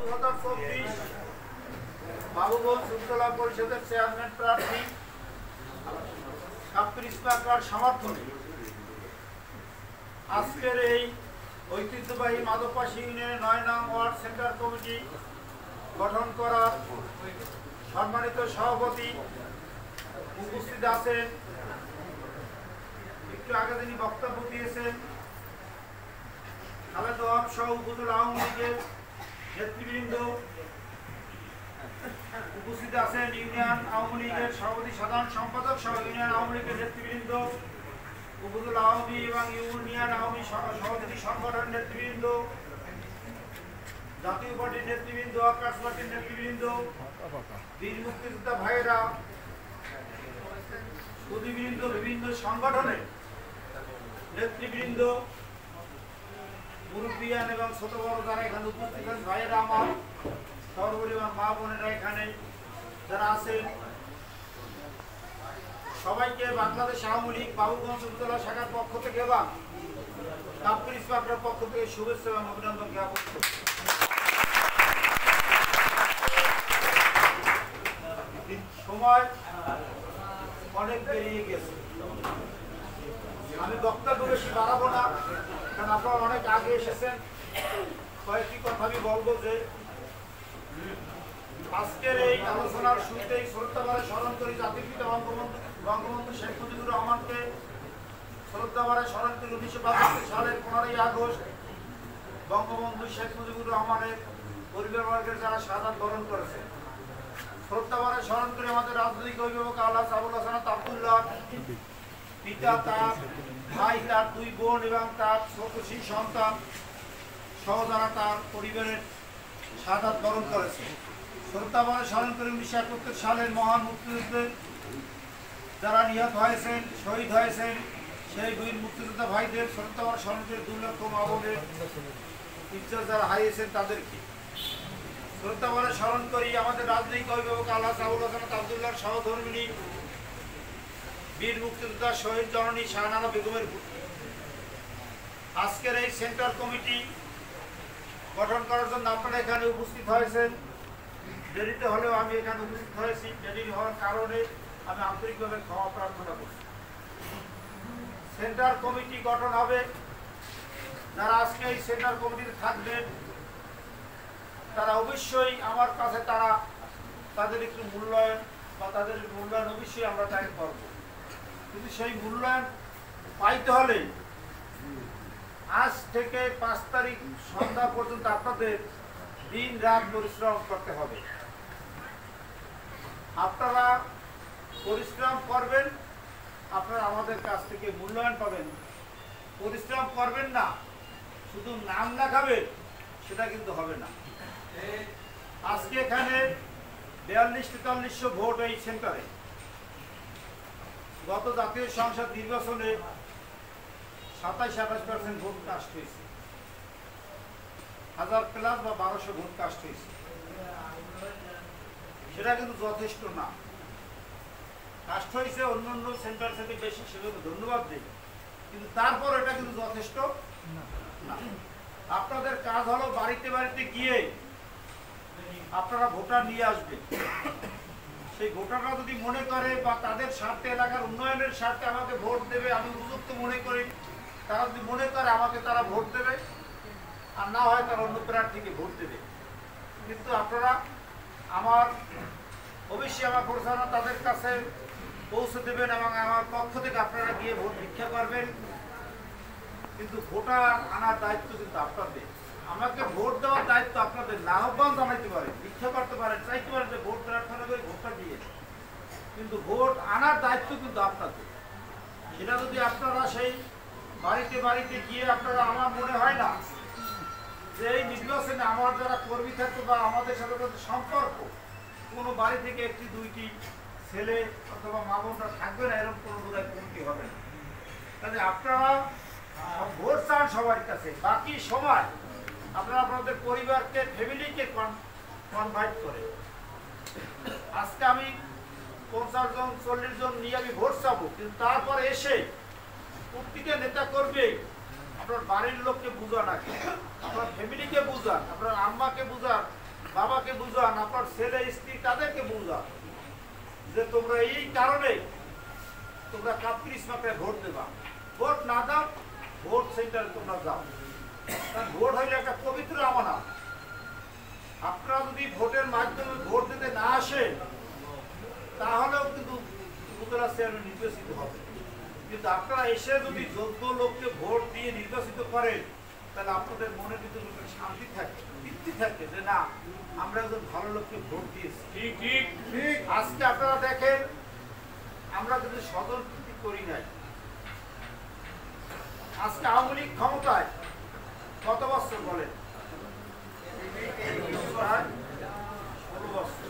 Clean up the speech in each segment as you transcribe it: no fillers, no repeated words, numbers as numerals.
2024 বাবুগঞ্জ উপজেলা পরিষদের চেয়ারম্যান প্রার্থী কাপ্পির ইসমাকার সমর্থনে আজকের এই ঐতিহ্যবাহী মাধবপাশি ইউনিয়নের 9 নং ওয়ার্ড সেন্টার কমিটি গঠন করার সম্মানিত সভাপতি উপস্থিত আছেন। একটু আগে তিনি বক্তব্য দিয়েছেন। খালেদ ওয়াহাব সহ উপজেলা আওয়ামী লীগের নেতৃবৃন্দ উপস্থিত আছেন। ইউনিয়ন আওয়ামী লীগের সভাপতি সাধারণ সম্পাদক সহ ইউনিয়ন আওয়ামী লীগের নেতৃবৃন্দ, উপজেলা আওয়ামী এবং ইউনিয়ন আওয়ামী সভাপতি সংগঠনের নেতৃবৃন্দ, জাতীয় পার্টির নেতৃবৃন্দ, আকাশ পার্টির নেতৃবৃন্দ, বীর মুক্তিযোদ্ধা ভাইয়েরা, সুধীবৃন্দ, বিভিন্ন সংগঠনের নেতৃবৃন্দ, মুরব্বিয়ান এবং ছোট বড় যারা এখানে উপস্থিত আছেন, ভাইয়েরা আমার, সর্বপরিবার মা বোনেরা এখানে যারা আছেন, সবাইকে বাংলাদেশ আওয়ামী লীগ বাবুগঞ্জ উপজেলা শাখার পক্ষ থেকে এবং কাপ্পির ইসমাকার পক্ষ থেকে শুভেচ্ছা এবং অভিনন্দন জ্ঞাপন করছি। সময় অনেক বেরিয়ে গেছে, আমি বক্তব্য বেশি বাড়াবো না, কারণ আপনারা অনেক আগে এসেছেন। কয়েকটি কথা আমি বলবো যে আজকের এই আলোচনার শুরুতেই শ্রদ্ধাভরে স্মরণ করি জাতির পিতা বঙ্গবন্ধু শেখ মুজিবুর রহমানকে। শ্রদ্ধাভরে স্মরণ করি 1975 সালের 15ই আগস্ট বঙ্গবন্ধু শেখ মুজিবুর রহমানের পরিবারবর্গের যারা শাহাদাত বরণ করেছে। শ্রদ্ধাভরে স্মরণ করি আমাদের রাজনৈতিক অভিভাবক আল্লাহ আবুল হাসান আব্দুল্লাহ, পিতা, তার ভাই, তার 2 বোন এবং তার ছোট সন্তান সহ যারা তার পরিবারের শাহাদাত বরণ করেছে। শ্রদ্ধাভরে স্মরণ করে 1971 সালের মহান মুক্তিযুদ্ধে যারা নিহত হয়েছেন, শহীদ হয়েছেন, সেই বীর মুক্তিযোদ্ধা ভাইদের শ্রদ্ধাভরে স্মরণ করে 2 লক্ষ মা বোনের ইজ্জত যারা হারিয়েছেন তাদেরকে। শ্রদ্ধাভরে স্মরণ করি আমাদের রাজনৈতিক অভিভাবক আল্লাহ আবুল হাসান আব্দুল্লাহর সহধর্মিণী বীর মুক্তিযোদ্ধা শহীদ জননী শাহনারা বেগমের পুত্র। আজকের এই সেন্টার কমিটি গঠন করার জন্য আপনারা এখানে উপস্থিত হয়েছেন। দেরিতে হলেও আমি এখানে উপস্থিত হয়েছি। দেরি হওয়ার কারণে আমি আন্তরিকভাবে ক্ষমা প্রার্থনা করছি। সেন্টার কমিটি গঠন হবে, যারা আজকে এই সেন্টার কমিটিতে থাকবেন তারা অবশ্যই আমার কাছে তাদের একটু মূল্যায়ন বা তাদের মূল্যায়ন অবশ্যই আমরা তাকে করব। কিন্তু সেই মূল্যায়ন পাইতে হলে আজ থেকে 5 তারিখ সন্ধ্যা পর্যন্ত আপনাদের দিন রাত পরিশ্রম করতে হবে। আপনারা পরিশ্রম করবেন, আপনারা আমাদের কাছ থেকে মূল্যায়ন পাবেন। পরিশ্রম করবেন না, শুধু নাম লেখাবেন, সেটা কিন্তু হবে না। আজকে এখানে 42-4300 ভোট এই সেন্টারে। গত জাতীয় সংসদ নির্বাচনে 27-28% ভোট কাস্ট হয়েছে, 1000 প্লাস বা 1200 ভোট কাস্ট হয়েছে। সেটা কিন্তু যথেষ্ট না। কাস্ট হয়েছে অন্যান্য সেন্টার থেকে বেশি, সেগুলো ধন্যবাদ দিই, কিন্তু তারপর এটা কিন্তু যথেষ্ট না। আপনাদের কাজ হলো বাড়িতে বাড়িতে গিয়ে আপনারা ভোটার নিয়ে আসবেন। সেই ভোটাররা যদি মনে করে বা তাদের স্বার্থে, এলাকার উন্নয়নের স্বার্থে আমাকে ভোট দেবে, আমি উপযুক্ত মনে করি, তারা যদি মনে করে আমাকে তারা ভোট দেবে, আর না হয় তারা অন্য প্রার্থীকে ভোট দেবে। কিন্তু আপনারা অবশ্যই আমার প্রচারণা তাদের কাছে পৌঁছে দেবেন এবং আমার পক্ষ থেকে আপনারা গিয়ে ভোট ভিক্ষা করবেন। কিন্তু ভোটার আনার দায়িত্ব কিন্তু আপনাদের। আমাকে ভোট দেওয়ার দায়িত্ব আপনাদের না। আহ্বান জানাইতে পারেন, ভিক্ষা করতে পারেন, চাইতে পারেন যে ভোট প্রার্থনা করে ভোটটা দিয়ে, কিন্তু ভোট আনার দায়িত্ব কিন্তু আপনাদের। সেটা যদি আপনারা সেই বাড়িতে বাড়িতে গিয়ে আপনারা, আমার মনে হয় না যে এই নির্বাচনে আমার যারা কর্মী থাকতো বা আমাদের সাথে সম্পর্ক, কোনো বাড়ি থেকে 1-2টি ছেলে অথবা মা বোনরা থাকবে না, এরকম কোনো বোধহয় কমিটি হবে না। তাহলে আপনারা ভোট চান সবার কাছে, বাকি সময় আপনারা আপনাদের পরিবারকে, ফ্যামিলিকে কনভাইট করে। আজকে আমি 50 জন 40 জন নিয়ে আমি ভোট চাবো, কিন্তু তারপরে এসে প্রত্যেকটা নেতা করবে আপনার বাড়ির লোককে বুঝান, আগে আপনার ফ্যামিলিকে বুঝান, আপনার আম্মাকে বুঝান, বাবাকে বুঝান, আপনার ছেলে স্ত্রী তাদেরকে বুঝান যে তোমরা এই কারণে তোমরা কাপ্তির ইসমাকে ভোট দেবা। ভোট না দাও, ভোট সেন্টারে তোমরা যাও, কারণ ভোট হইলে একটা পবিত্র আমানত। আপনারা যদি ভোটের মাধ্যমে ভোট দিতে না আসেন তাহলেও কিন্তু উপজেলা চেয়ারম্যান নির্বাচিত হবে। কিন্তু আপনারা এসে যদি যোগ্য লোককে ভোট দিয়ে নির্বাচিত করেন তাহলে আপনাদের মনে কিন্তু শান্তি থাকে, তৃপ্তি থাকে যে না আমরা একজন ভালো লোককে ভোট দিয়েছি। ঠিক ঠিক ঠিক। আজকে আপনারা দেখেন আমরা কিন্তু সদর করি নাই। আজকে আওয়ামী লীগ ক্ষমতায় কত বছর বলেন? 16 বছর।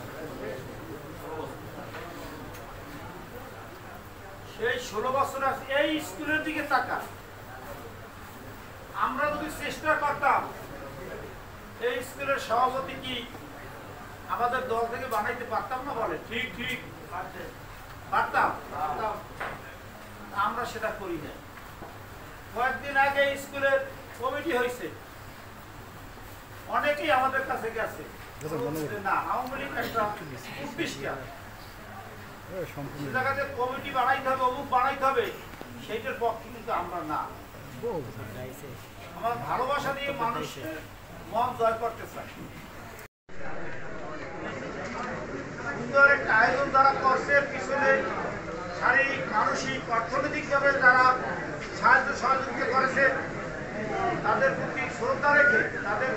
সেই 16 বছর এই স্কুলের দিকে তাকা। আমরা যদি চেষ্টা করতাম এই স্কুলের সভাপতি কি আমাদের দল থেকে বানাইতে পারতাম না বলে? ঠিক ঠিক পারতাম। আমরা সেটা করি না। কয়েকদিন আগে স্কুলের কমিটি হয়েছে, অনেকেই আমাদের কাছে গেছে না আওয়ামী লীগ একটা প্রতিষ্ঠান, সে জায়গাতে কমিটি বানাইতে হবে, অমুক বানাইতে হবে, সেইটার পক্ষে কিন্তু আমরা না। আমার ভালোবাসা দিয়ে মানুষের মন জয় করতে চাই। সুন্দর একটা আয়োজন যারা করছে, পিছনে শারীরিক মানসিক অর্থনৈতিকভাবে যারা সাহায্য সহযোগিতা করেছে তাদের প্রতি শ্রদ্ধা রেখে তাদের